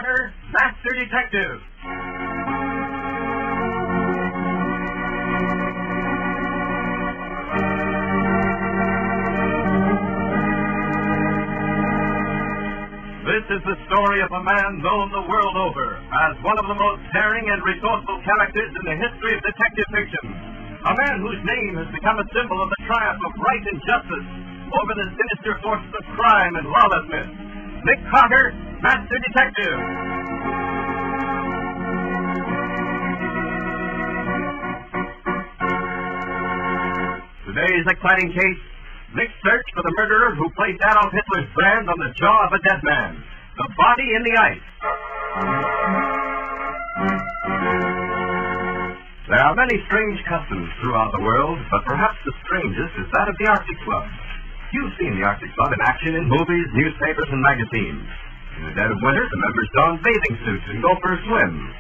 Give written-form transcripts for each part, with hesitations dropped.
Cotter, Master Detective. This is the story of a man known the world over as one of the most daring and resourceful characters in the history of detective fiction. A man whose name has become a symbol of the triumph of right and justice over the sinister forces of crime and lawlessness. Nick Cotter, Master Detective. Today's exciting case, Nick's search for the murderer who placed Adolf Hitler's brand on the jaw of a dead man. The body in the ice. There are many strange customs throughout the world, but perhaps the strangest is that of the Arctic Club. You've seen the Arctic Club in action in movies, newspapers, and magazines. In the dead of winter, the members don bathing suits and go for a swim.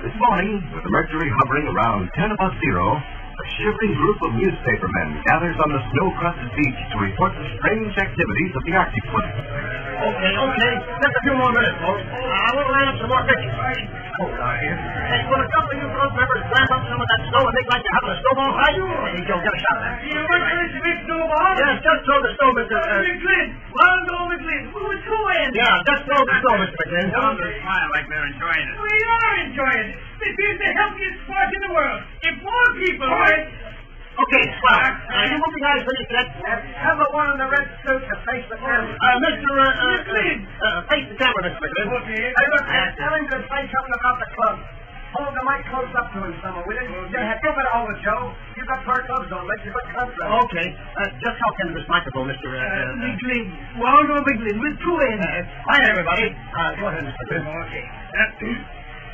This morning, with the mercury hovering around 10 above zero, a shivering group of newspapermen gathers on the snow-crusted beach to report the strange activities of the Arctic Club. Okay. Just a few more minutes, folks. I want to line up some more pictures. Hold on here. Hey, will a couple of you club members climb up some of that snow and make like you're having a snowball fight? Hey, Joe, get a shot at that. You want to big snowball? Yes, just throw the snow, Mr. McGlynn. Well, go McGlynn. With two ends. Yeah, just throw the snow, Mr. McGlynn. Tell them to smile like they're enjoying it. We are enjoying it. This is the healthiest sport in the world. If more people would... Okay, swell. You moving guys finished yet? Have the one in the red suit to face the camera. Mr. McGlynn. Face the camera, Mr. McGlynn. Okay. Hey, look, tell him to say something about the club. Hold the mic close up to him somewhere, will you? Yeah, give it over, Joe. You've got our clubs on. Make you good contract. Okay. Just talk into this microphone, Mr. McGlynn. Waldo McGlynn with two ends. Hi, everybody. Go ahead, Mr. McGlynn. Okay.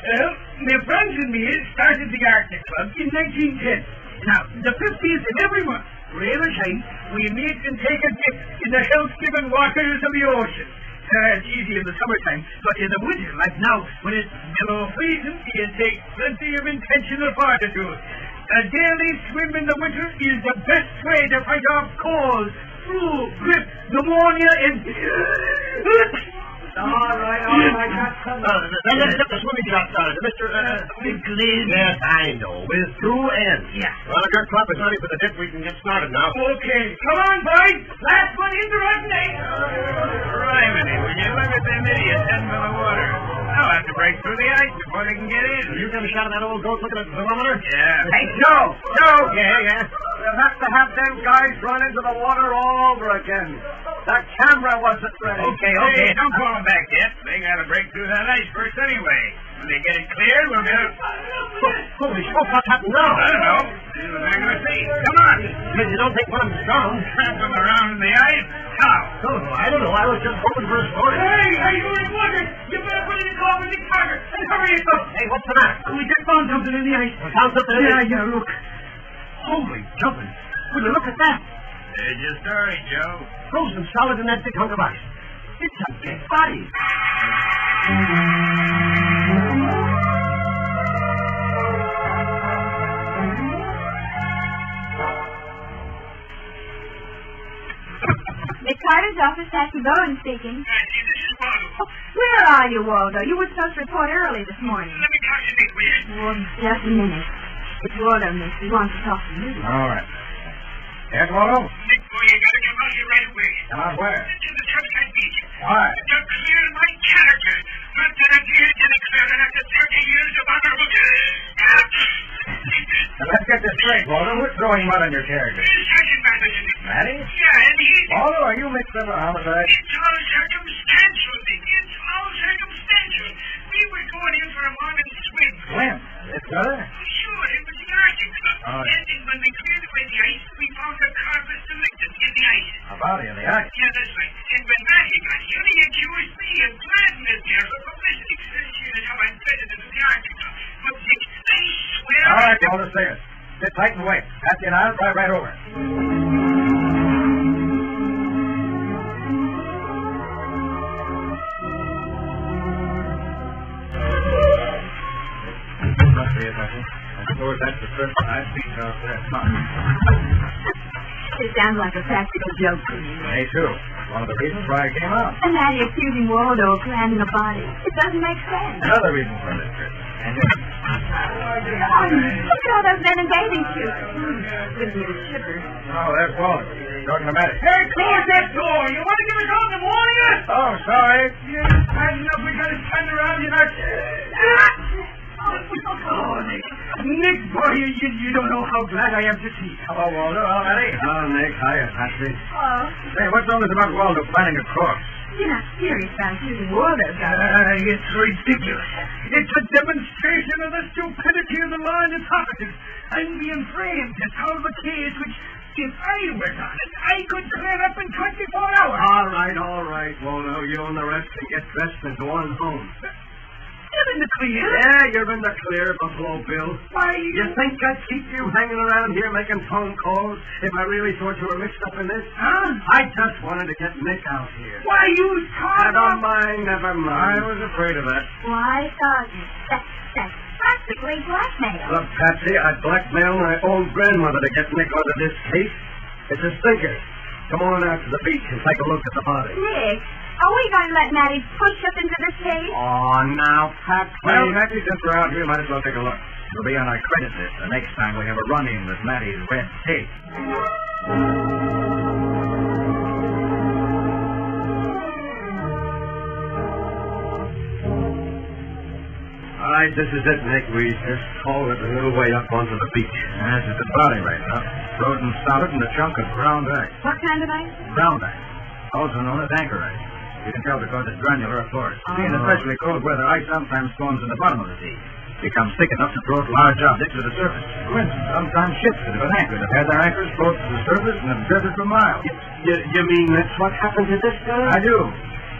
Well, my friends and me started the Arctic Club in 1910. Now, the 50th of every month, rain or shine, we meet and take a dip in the health-giving waters of the ocean. It's easy in the summertime, but in the winter, like now, when it's below freezing, it takes plenty of intentional fortitude. A daily swim in the winter is the best way to fight off colds, flu, grip, pneumonia, and... All right. Then let's get the swimming shot started. Mr. McGlynn. Yes, I know. With two ends. Yeah. Well, if your club is ready for the dip, we can get started now. Okay. Come on, boys. Last one in the right name. Criminy, will you look at them idiots heading for the water? They'll have to break through the ice before they can get in. You get a shot of that old goat looking at the thermometer? Yeah. Hey, Joe! Yeah. We'll have to have them guys run into the water all over again. The camera wasn't ready. Okay. Don't call them back yet. They gotta break through that ice first anyway. When they get it cleared, we'll get it. Holy smoke, what's happened now? I don't know. See what they're gonna see. Come on. Kid, you don't think one of them's drowned? Trap them around in the ice? How? I don't know. I was just hoping for a story. Hey, you're in water. You better put in a call with Nick Cotter and hurry it up. Hey, what's the matter? We just found something in the ice. Found something in the ice? Yeah, look. Holy jumping. Will you look at that? There's your story, Joe. Frozen solid in that big hunk of ice. It's a dead body. Nick Carter's office, Nancy Bowen speaking. Nancy, this is Waldo. Where are you, Waldo? You were supposed to report early this morning. Let me talk to Nick, will you? Oh, just a minute. It's Waldo, miss. He wants to talk to you. All right. Yes, Waldo? Nick, boy, you gotta come out here right away. Come out where? To the Sunset Beach. Why? To clear my character. Lieutenant Lieutenant clearing after 30 years of honorable... Now, let's get this straight, Waldo. Who's throwing mud on your character? Sergeant Matthews. Matty? Yeah, and he... Waldo, are you mixed up with a homicide? It's all circumstantial, Nick. It's all circumstantial. We were going in for a morning swim. When? This brother? Sure, it was the Arctic Club. Oh, yeah. And when we cleared away the ice, we found a carpet selected in the ice. A body in the ice. Yeah, that's right. And when Matty got here, he accused me of driving this here for publicity. Here's how I'm president of the Arctic Club. But, Nick, I swear... All right, Waldo, stay it. Sit tight and wait. Patsy and I'll drive right over. Must be it, Patsy. I suppose that's the first I've seen out there. It sounds like a practical joke to me. Me too. one of the reasons why I came out. And Matty accusing Waldo of planting a body. It doesn't make sense. Another reason for a mystery. And Look at all those men in bathing suits. Gives me the shivers. oh, there's Waldo. Talking to Matty. Hey, close that door. You want to give us all the warning? Oh, sorry. Yeah, tighten up. We got to stand around in our... Oh, Nick. Nick, boy, you don't know how glad I am to see you. Hello, Waldo. Hello, Matty. Hello, Nick. Hiya, Patsy. Oh, Hey, what's all this about Waldo planning a corpse? you're not serious about accusing Waldo, Doc. It's ridiculous. It's a demonstration of the stupidity of the law and its operatives. I'm being framed to solve a case which, if I was on it, I could clear up in 24 hours. All right, Waldo. You and the rest can get dressed and go on home. You're in the clear. Yeah, you're in the clear, Buffalo Bill. Why, You think I'd keep you hanging around here making phone calls if I really thought you were mixed up in this? Huh? I just wanted to get Nick out here. Why, you thought Never of... mind, never mind. I was afraid of that. Why, Sergeant? That's practically blackmail. Look, Patsy, I'd blackmail my own grandmother to get Nick out of this case. It's a stinker. Come on out to the beach and take a look at the body. Nick, are we going to let Matty push us into this case? Oh, now, Patsy. Well, Patsy, since we're out here, might as well take a look. It'll be on our credit list the next time we have a run-in with Matty's red tape. All right, this is it, Nick. We just hauled it a little way up onto the beach. This is the body right now. Frozen solid in a chunk of ground ice. What kind of ice? Ground ice, also known as anchor ice. You can tell because it's granular, of course. In especially cold weather, ice sometimes forms in the bottom of the sea. Becomes thick enough to float large objects to the surface. For instance, sometimes ships that have been anchored have had their anchors float to the surface and have drifted for miles. You mean that's what happened to this guy? I do.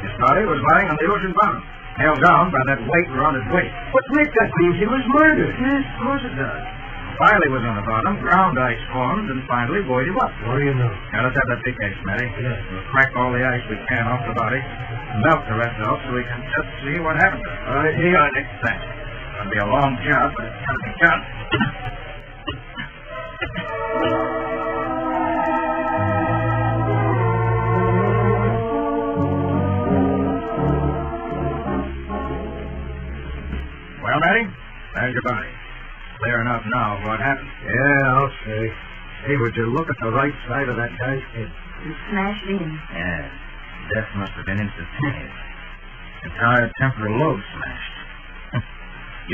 His body was lying on the ocean bottom, held down by that weight around his waist. But Nick, that means he was murdered. Yes, of course it does. While he was on the bottom, ground ice formed and finally buoyed him up. What do you know? Now, let's have that big case, Matty. Yes. We'll crack all the ice we can off the body, melt the rest off so we can just see what happened to it. All right, here. Nick, thanks. It'll be a long job, but it's got to be done. Well, Matty, there's your body. Clear enough now of what happened. Yeah, I'll say. Hey, would you look at the right side of that guy's head? You smashed in. Yeah, death must have been instantaneous. Entire temporal lobe smashed.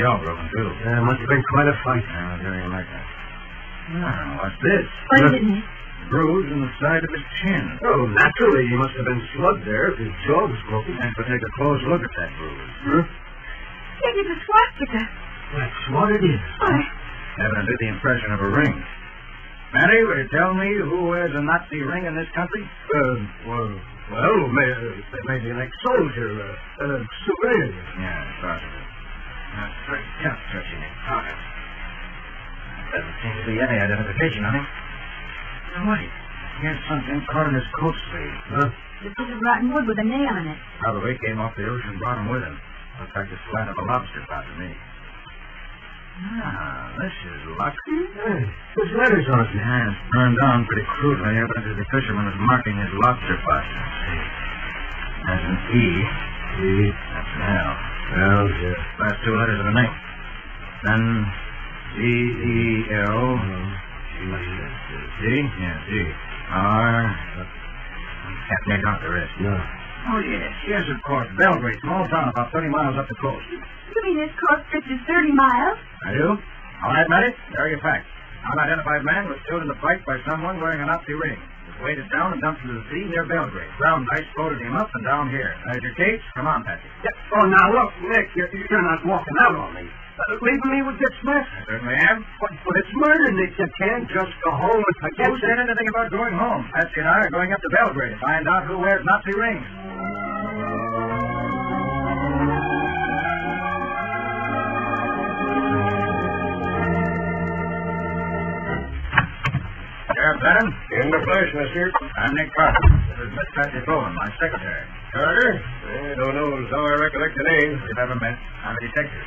Jaw broken, too. Yeah, must have been quite a fight. I'll tell you like that. Now, what's this? What is it, Nick? Bruise in the side of his chin. Oh, naturally, he must have been slugged there if his jaw was broken. And we'll take a close look at that bruise. Huh? It is a swastika. That's what it is. Why, Evidently the impression of a ring. Matty, will you tell me who wears a Nazi ring in this country? Maybe an ex-soldier, civilian. Yeah, possibly. That's pretty tough searching his pocket. Doesn't seem to be any identification on him. Now, wait. Here's something caught in his coat sleeve. Huh? the piece of rotten wood with a nail in it. Probably came off the ocean bottom with him. Looks like the slat of a lobster pot to me. Ah, this is luck. Hey, there's letters on it. Yeah, it's burned on pretty crudely. Evidently the fisherman is marking his lobster pot. Let's see. That's an E. E. That's an L. Well, yeah. Last two letters of the name. Then C-E-L. D? Yeah, D. R. Can't make out the rest. No. Oh, yes. Yes, of course. Belgrade, small town about 30 miles up the coast. You mean this course stretches 30 miles? I do? All right, Matty. There are your facts. Unidentified man was killed in the fight by someone wearing a Nazi ring. Was weighted down and dumped into the sea near Belgrade. Ground ice floated him up and down here. There's your case. Come on, Patsy. Yeah. Oh, now, look, Nick, you're not walking out on me. Leaving me with this mess. I certainly am. But it's murder, Nick. You can't just go home and forget Who said anything about going home? Patsy and I are going up to Belgrade to find out who wears Nazi rings. Sheriff Benham? In the flesh, mister. I'm Nick Carter. This is Miss Patsy Bowen, my secretary. Carter? I don't know as how I recollect the name. We've ever met. I'm a detective.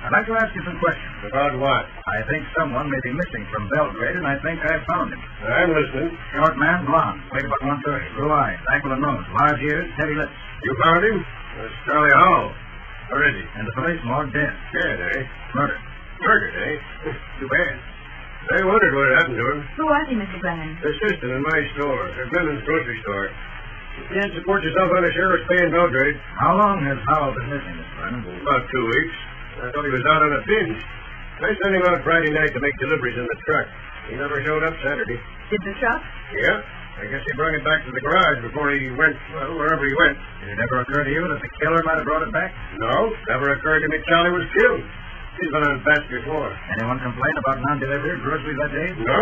I'd like to ask you some questions. About what? I think someone may be missing from Belgrade, and I think I found him. I'm listening. Short man, blonde, weight about 130, blue eyes, ankle and nose, large ears, heavy lips. You found him? That's Charlie Howell. Where is he? And the police morgue dead. Dead, eh? Murdered. Murdered, eh? Too bad. I wondered what happened to him. Who was he, Mr. Brennan? Assistant in my store, at Brennan grocery store. You can't support yourself on a sheriff's pay in Belgrade. How long has Howell been missing, Mr. Brennan? About 2 weeks. I thought he was out on a binge. I sent him out Friday night to make deliveries in the truck. He never showed up Saturday. Did the truck? Yeah. I guess he brought it back to the garage before he went, well, wherever he went. Did it ever occur to you that the killer might have brought it back? No, never occurred to me Charlie was killed. He's been on bats before. Anyone complain about non-delivery of groceries that day? No?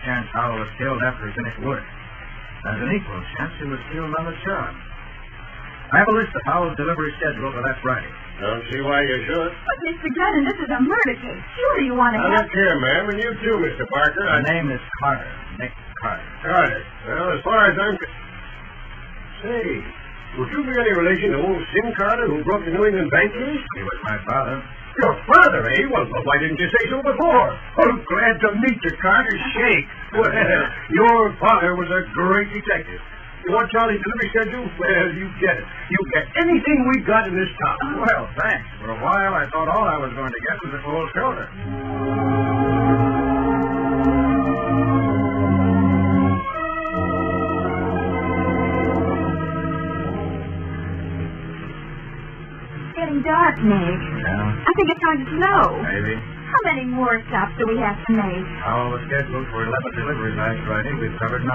Chance Howell was killed after he finished work. There's an equal chance he was killed on the job. I have a list of Howell's delivery schedule for that Friday. Don't see why you should. But, Mr. Brennan, this is a murder case. Sure you want to Now, help. look here, ma'am, and you too, Mr. Parker. My name is Carter. Nick Carter. Carter. Well, as far as I'm... Say, would you be any relation to old Sim Carter who broke the New England bank case? He was my father. Your father, eh? Well, why didn't you say so before? Oh, glad to meet you, Carter. Shake. Well, your father was a great detective. You want Charlie's delivery schedule? Well, you get it. You get anything we've got in this town. Well, thanks. For a while, I thought all I was going to get was a cold shoulder. It's getting dark, Nick. Yeah, I think it's going to snow. maybe. How many more stops do we have to make? Howell was scheduled for 11 deliveries last Friday. We've covered 9.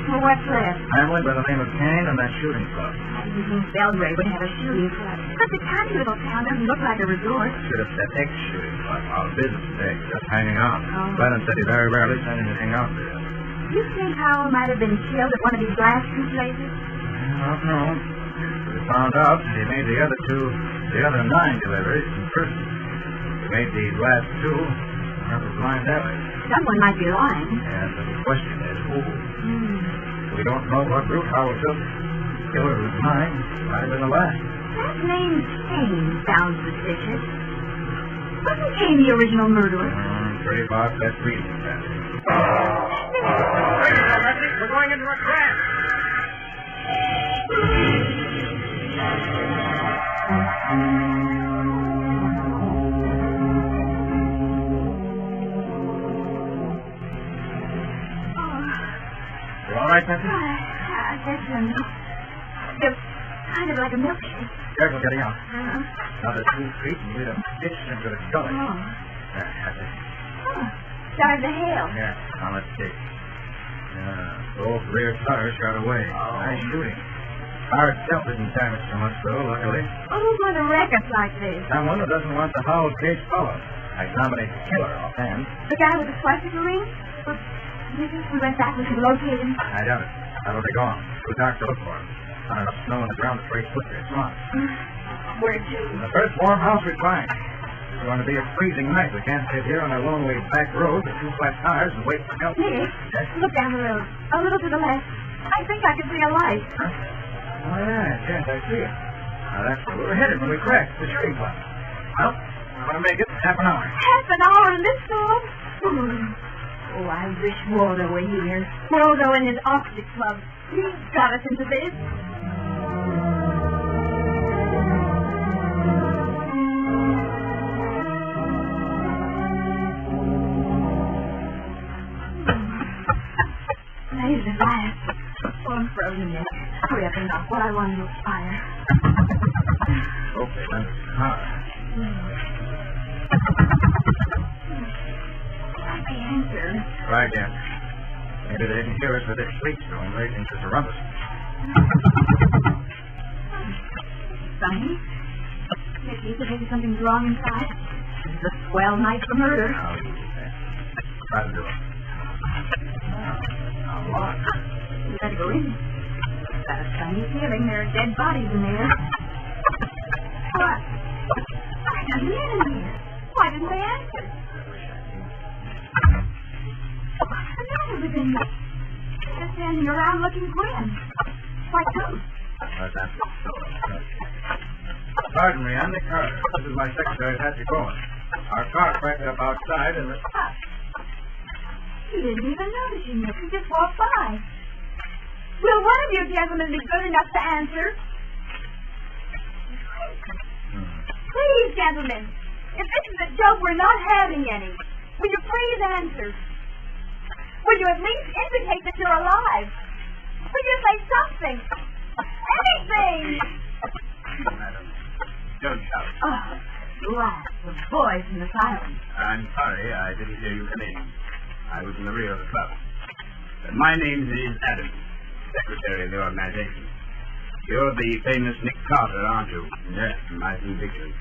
Well, what's left? Family by the name of Kane and that shooting club. I didn't think Belgrade would have a shooting club. But the tiny little town doesn't look like a resort. Should have said ex-shooting club. Our business today. Just hanging out. Oh. Brennan said he very rarely sent anything out there. You think Howell might have been killed at one of these last 2 places? I don't know. We found out that he made the other 9 deliveries in person. He made these last 2 out of blind alley. Someone might be lying. And the question is who? We don't know what route Howell took. Killer was 9. Might have been the last. That name Kane sounds suspicious. Wasn't Kane the original murderer? Pretty far best reason, Sandy. We're going into a trap. You all right, Nancy? I guess it's kind of like a milkshake. Careful getting out. Another 2 feet and you hit a ditch into the gully. Oh. That's it. Started to hail. Yeah, now let's see. Both rear tires shot away. Nice shooting. Car itself isn't damaged so much, though, luckily. Oh, who's going to wreck us like this? Someone who doesn't want the Howell case followed. I nominate the killer offhand. The guy with the swastika ring? Well, do you think we went back, we could locate him? I doubt it. That'll be gone. Too dark to look for him. Not enough snow on the ground to trace footprints. Come on. Where to? The first warm house we find. It's going to be a freezing night. We can't sit here on a lonely back road with 2 flat tires and wait for help. Nick, look down the road. A little to the left. I think I can see a light. Huh? Oh, yes, I see it. Now, that's where we were headed when we crashed the shooting club. Well, we're going to make it half an hour. Half an hour in this storm? Oh, I wish Waldo were here. Waldo and his Arctic Club. He's got us into this. There's the glass. Oh, I'm frozen, Nick. Hurry up and knock what I want to fire. Okay, then. I answered. Try again. Maybe they didn't hear us with their sleep going right into the rumpus. Sonny? Nicky, maybe something's wrong inside. This is a swell night for murder. Now, you do that. Try to do it. Now, lock. We better go in. Got a funny feeling there are dead bodies in there. What? I got men in here. Why didn't they answer? What's the matter with them? They're standing around looking grim. Like ghosts. That's so. Pardon me, I'm Nick Carter. This is my secretary, Patsy Cohen. Our car cracked up outside and... He didn't even notice you, Nick. He just walked by. Will one of you gentlemen be good enough to answer? Please, gentlemen. If this is a joke, we're not having any. Will you please answer? Will you at least indicate that you're alive? Will you say something? Anything! Madam, don't shout. Oh, laugh. The boys in the silence. I'm sorry, I didn't hear you come in. I was in the rear of the club. But my name is Adams, secretary of the organization. You're the famous Nick Carter, aren't you? Yes, I see pictures.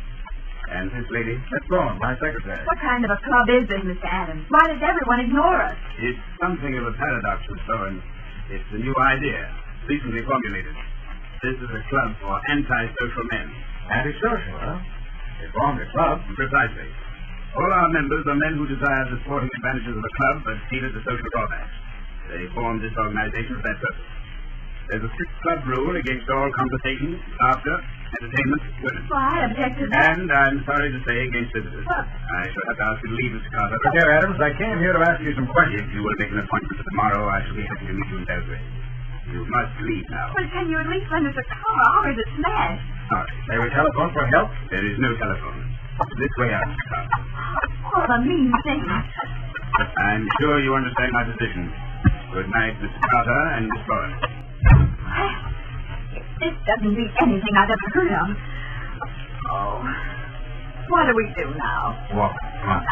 And this lady? Miss Bowen, my secretary. What kind of a club is this, Mr. Adams? Why does everyone ignore us? It's something of a paradox, Miss Bowen. It's a new idea, recently formulated. This is a club for anti-social men. Anti-social, huh? They formed a club? Precisely. All our members are men who desire the sporting advantages of the club, but hated the social drawbacks. They formed this organization for that purpose. There's a strict club rule against all conversation, laughter, entertainment, women. Well, I object to that. And I'm sorry to say against visitors. I shall have to ask you to leave, Mr. Carter. Dear Adams, I came here to ask you some questions. If you will make an appointment for tomorrow, I shall be happy to meet you in Belgrade. You must leave now. Well, can you at least lend us a car, or is it smashed? Sorry. May we telephone for help? There is no telephone. This way out, Mr. Carter. What a mean thing. I'm sure you understand my position. Good night, Mr. Carter and Miss Bowen. This doesn't beat anything I've ever heard of. Oh, what do we do now? Walk. Come on.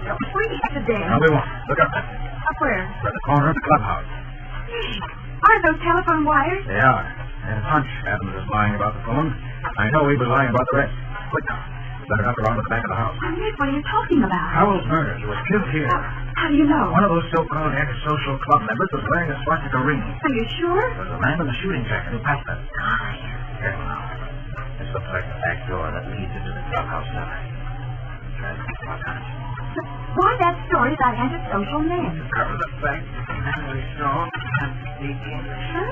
Don't freeze to death. No, we won't. Look up there. Up where? At the corner of the clubhouse. Aren't those telephone wires? They are. And a hunch Adams is lying about the phone. I know he was lying about the rest. Quick now. Better duck around to the back of the house. Nick, what are you talking about? Howell's murder. He was killed here. How do you know? One of those so-called antisocial club members was wearing a swastika ring. Are you sure? There was a man in the shooting jacket who passed that. Careful now. This looks like the back door that leads into the clubhouse now. Try to keep my time. Why that story about antisocial men? Cover the back. And we saw and the Huh?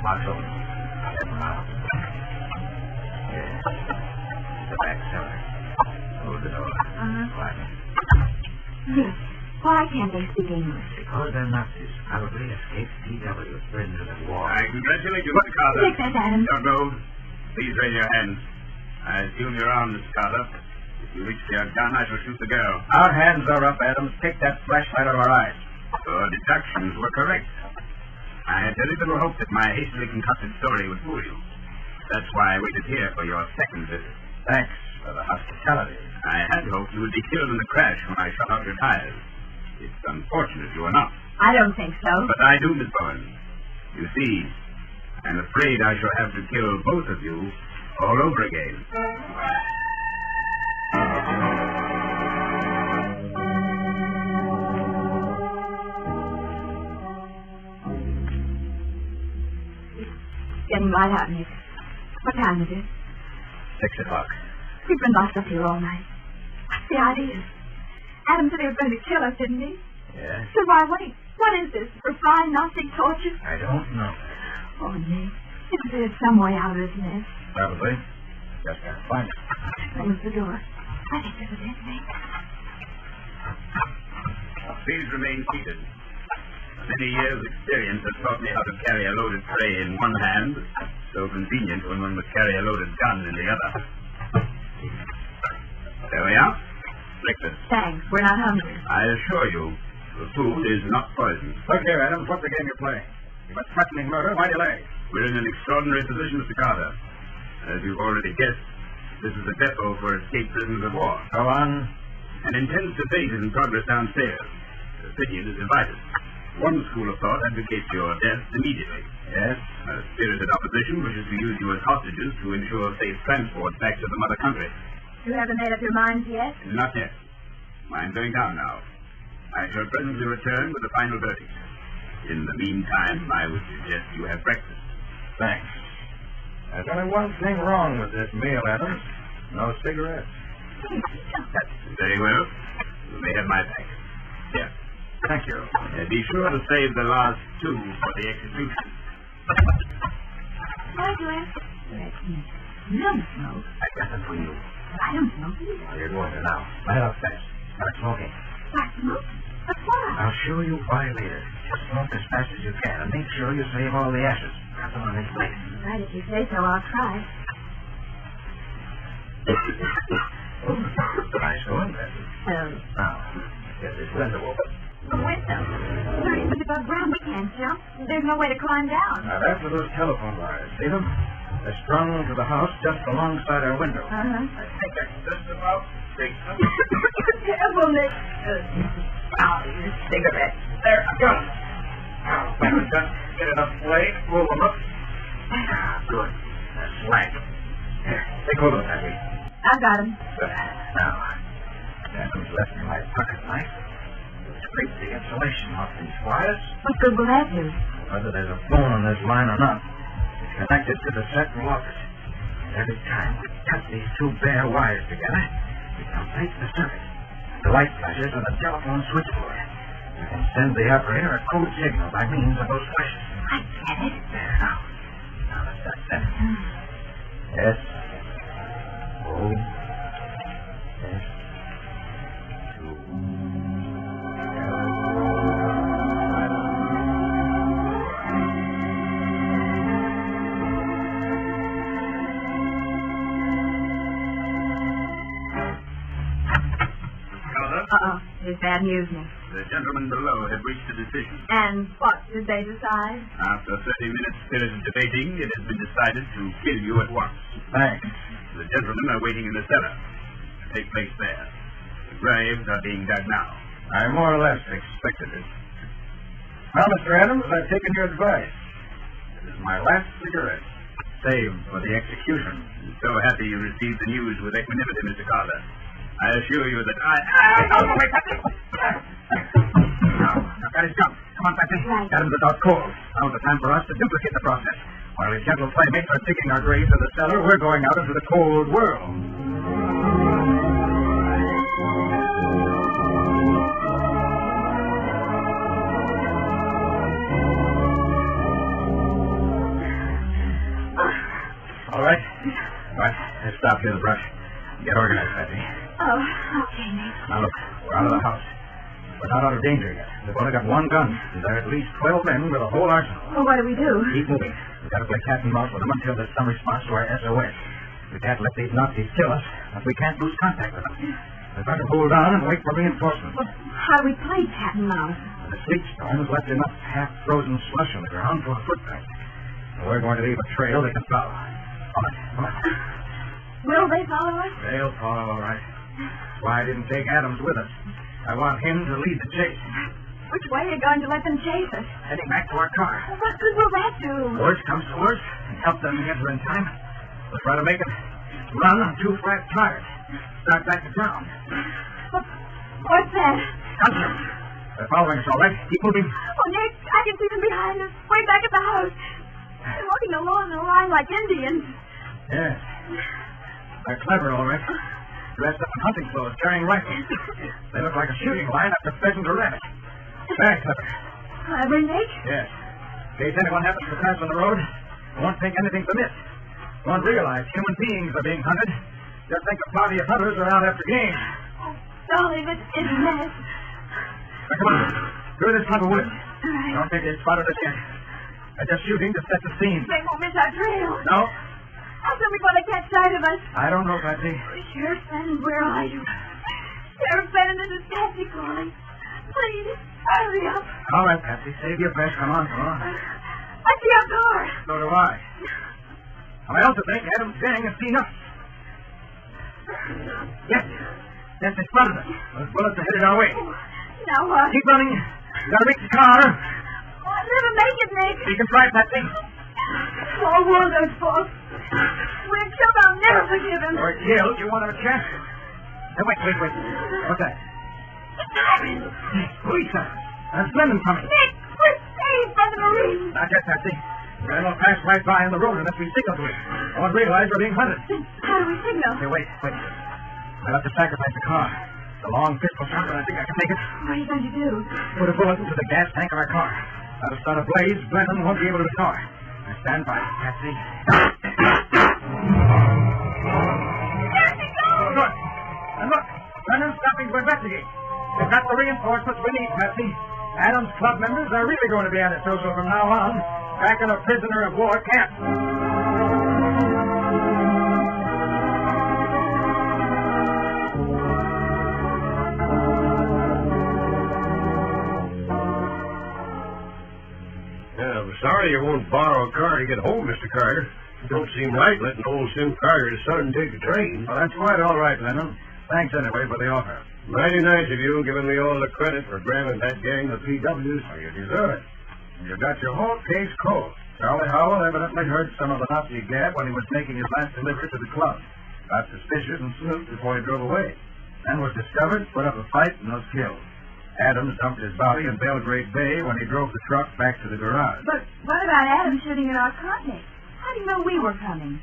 Watch over. Careful now. Yes. The back cellar. Hold the door. Quiet. Nick, why can't they speak English? Because they're Nazis. Probably escaped PW friends of the war. I congratulate you, Mr. Carter. Nick, that's Adams. Don't move. Please raise your hands. I assume you're armed, Mr. Carter. If you reach for your gun, I shall shoot the girl. Our hands are up, Adams. Take that flashlight out of our eyes. Your deductions were correct. I had very little hope that my hastily concocted story would fool you. That's why I waited here for your second visit. Thanks for the hospitality. I had hoped you would be killed in the crash when I shut out your tires. It's unfortunate you are not. I don't think so. But I do, Miss Bowen. You see, I'm afraid I shall have to kill both of you all over again. Getting light out, Nick. What time is it? 6 o'clock. We've been locked up here all night. What's the idea? Adam said he was going to kill us, didn't he? Yes? So why wait? What is this? Refined Nazi torture? I don't know. Oh, Nick. There's some way out of this mess. Probably. Just gotta find it. Close the door. I think this is it, Nick. Please remain seated. Many years' experience has taught me how to carry a loaded tray in one hand, so convenient when one must carry a loaded gun in the other. There we are. Breakfast. Thanks. We're not hungry. I assure you, the food is not poisoned. Look here, Adams. What's the game you're playing? You've been threatening murder. Why delay? We're in an extraordinary position, Mr. Carter. As you've already guessed, this is a depot for escaped prisoners of war. Go on. An intense debate is in progress downstairs. The opinion is divided. One school of thought advocates your death immediately. Yes? A spirited opposition wishes to use you as hostages to ensure safe transport back to the mother country. You haven't made up your minds yet? Not yet. Mine's going down now. I shall presently return with the final verdict. In the meantime, I would suggest you have breakfast. Thanks. There's only one thing wrong with this meal, Adams. No cigarettes. Very well. You may have my pack. Here. Thank you. Be sure to save the last two for the execution. Hi, Glenn. You don't smoke. I got it for you. But I don't smoke either. You're going to now. Light up fast. Start smoking. Start smoking? But why? I'll show you why later. Just smoke as fast as you can and make sure you save all the ashes. Got them on this plate. Right, if you say so, I'll try. Nice going, Bessie. Now, get this window open. The window? 30 feet above ground, we can't jump. There's no way to climb down. Now, that's for those telephone wires. See them? They're strung to the house just alongside our window. Uh-huh. I think that's just about straight. You're terrible, Nick. Now, your cigarette. There, I got it. Now, just get enough flame, roll them up. Good. That's slack. Here, take hold of it, Abby. I got him. Good. Now, Adam's left me my pocket knife. Scrape the insulation off these wires. What good will that do? Whether there's a phone on this line or not, it's connected to the central office. And every time we cut these two bare wires together, we complete the circuit. The light flashes on the telephone switchboard. You can send the operator a code signal by means of those flashes. I get it. There, now. Now let's start that. S. O. S. 2. Is bad news, Nick. The gentlemen below have reached a decision. And what did they decide? After 30 minutes spirited debating, it has been decided to kill you at once. Thanks. The gentlemen are waiting in the cellar. Take place there. The graves are being dug now. I more or less expected it. Well, Mr. Adams, I've taken your advice. This is my last cigarette, saved for the execution. I'm so happy you received the news with equanimity, Mr. Carter. I assure you that I... Now, that is jump. Come on, Patsy. Right. Adams is out cold. Now's the time for us to duplicate the process. While his gentle playmates are digging our graves in the cellar, we're going out into the cold world. All right. Let's stop here to brush. Get organized, Patsy. Oh, okay, Nick. Now, look, we're out of the house. We're not out of danger yet. We've only got one gun. And there are at least 12 men with a whole arsenal. Well, what do we do? Keep moving. We've got to play cat and mouse with them until there's some response to our SOS. We can't let these Nazis kill us, but we can't lose contact with them. We've got to hold on and wait for reinforcements. Well, how do we play cat and mouse? The sleet storm has left enough half-frozen slush on the ground for a footprint. And we're going to leave a trail they can follow. Come on. Will they follow us? They'll follow, all right. Why I didn't take Adams with us. I want him to lead the chase. Which way are you going to let them chase us? Heading back to our car. Well, what good will that do? Worst comes to worst, and help them get there in time. We'll try to make it run on 2 flat tires. Start back to town. What's that? Gunships. They're following us, all right. Keep moving. Oh, Nick, I can see them behind us, way back at the house. They're walking along the line like Indians. Yes. They're clever, all right. Dressed up in hunting clothes, carrying rifles. They look like a shooting line after pheasant or rabbit. Very clever. Clever, Nick? Yes. In case anyone happens to pass on the road, they won't think anything's amiss. They won't realize human beings are being hunted. Just think a party of hunters are out after game. Oh, golly, this is a mess. Now, come on. Through this clump of woods. All right. Don't think they've spotted us yet. They're just shooting to set the scene. They won't miss our trail. No, How come before they catch sight of us? I don't know, Patsy. Sheriff Bannon, where are you? Sheriff Bannon, this is Patsy calling. Please, hurry up. All right, Patsy. Save your breath. Come on, come on. I see our car. So do I. I also think Adam's gang has seen us. Yes. Yes, they spotted us. Those bullets are headed our way. Now what? Keep running. We gotta reach the car. Oh, I'll never make it, Nick. You can try, Patsy. All Waldo's fault. We're killed. I'll never forgive him. Or killed. You want a chance? Now, wait. What's that? Police sirens. There's Glennon coming. Nick, we're saved by the Marines. Not yet, Patsy. Then we'll pass right by on the road unless we signal to it. I won't realize we're being hunted. How do we signal? Hey, wait. I'll have to sacrifice the car. It's a long pistol shot, but I think I can make it. What are you going to do? Put a bullet into the gas tank of our car. That'll start a blaze Glennon won't be able to ignore. Now stand by, Patsy. investigate. We've got the reinforcements we need, Patsy. Adams Club members are really going to be antisocial from now on, back in a prisoner of war camp. I'm sorry you won't borrow a car to get home, Mr. Carter. It don't seem right letting old Sim Carter's son take the train. Well, that's quite all right, Lennon. Thanks anyway for the offer. Mighty nice of you giving me all the credit for grabbing that gang of PWs. Well, you deserve it. You got your whole case cold. Charlie Howell evidently heard some of the Nazi gab when he was making his last delivery to the club. Got suspicious and snooped before he drove away. Then was discovered, put up a fight, and was killed. Adams dumped his body in Belgrade Bay when he drove the truck back to the garage. But what about Adams shooting at our cottage? How do you know we were coming?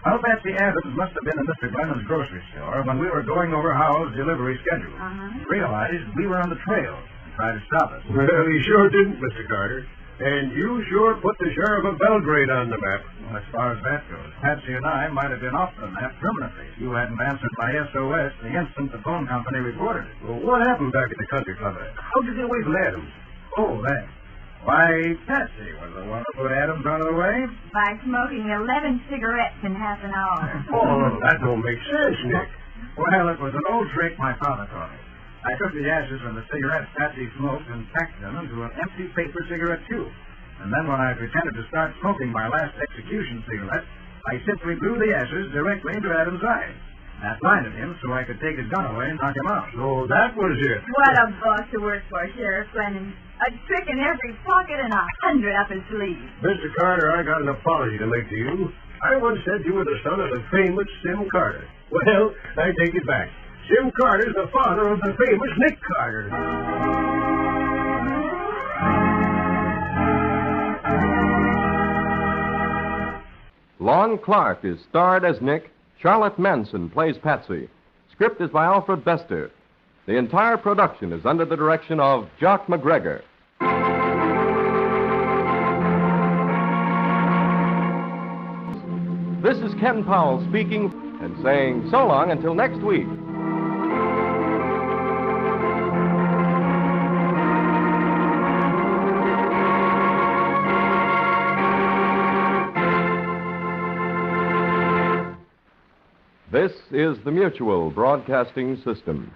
Well, Patsy, Adams must have been in Mr. Glennon's grocery store when we were going over Howell's delivery schedule. He realized we were on the trail and tried to stop us. Well, he sure didn't, Mr. Carter. And you sure put the sheriff of Belgrade on the map. Well, as far as that goes, Patsy and I might have been off the map permanently. You hadn't answered my SOS the instant the phone company reported it. Well, what happened back at the country club? How did you get away from Adams? Oh, that. Why, Patsy was the one who put Adams out of the way. By smoking 11 cigarettes in half an hour. Oh, that don't make sense, Nick. Well, it was an old trick my father taught me. I took the ashes from the cigarettes Patsy smoked and packed them into an empty paper cigarette tube. And then when I pretended to start smoking my last execution cigarette, I simply blew the ashes directly into Adams' eyes. That blinded him so I could take his gun away and knock him out. So that was it. What a boss to work for, Sheriff Glennon. A trick in every pocket and 100 up his sleeve. Mr. Carter, I got an apology to make to you. I once said you were the son of the famous Sim Carter. Well, I take it back. Sim Carter's the father of the famous Nick Carter. Lon Clark is starred as Nick. Charlotte Manson plays Patsy. Script is by Alfred Bester. The entire production is under the direction of Jock McGregor. This is Ken Powell speaking and saying so long until next week. This is the Mutual Broadcasting System.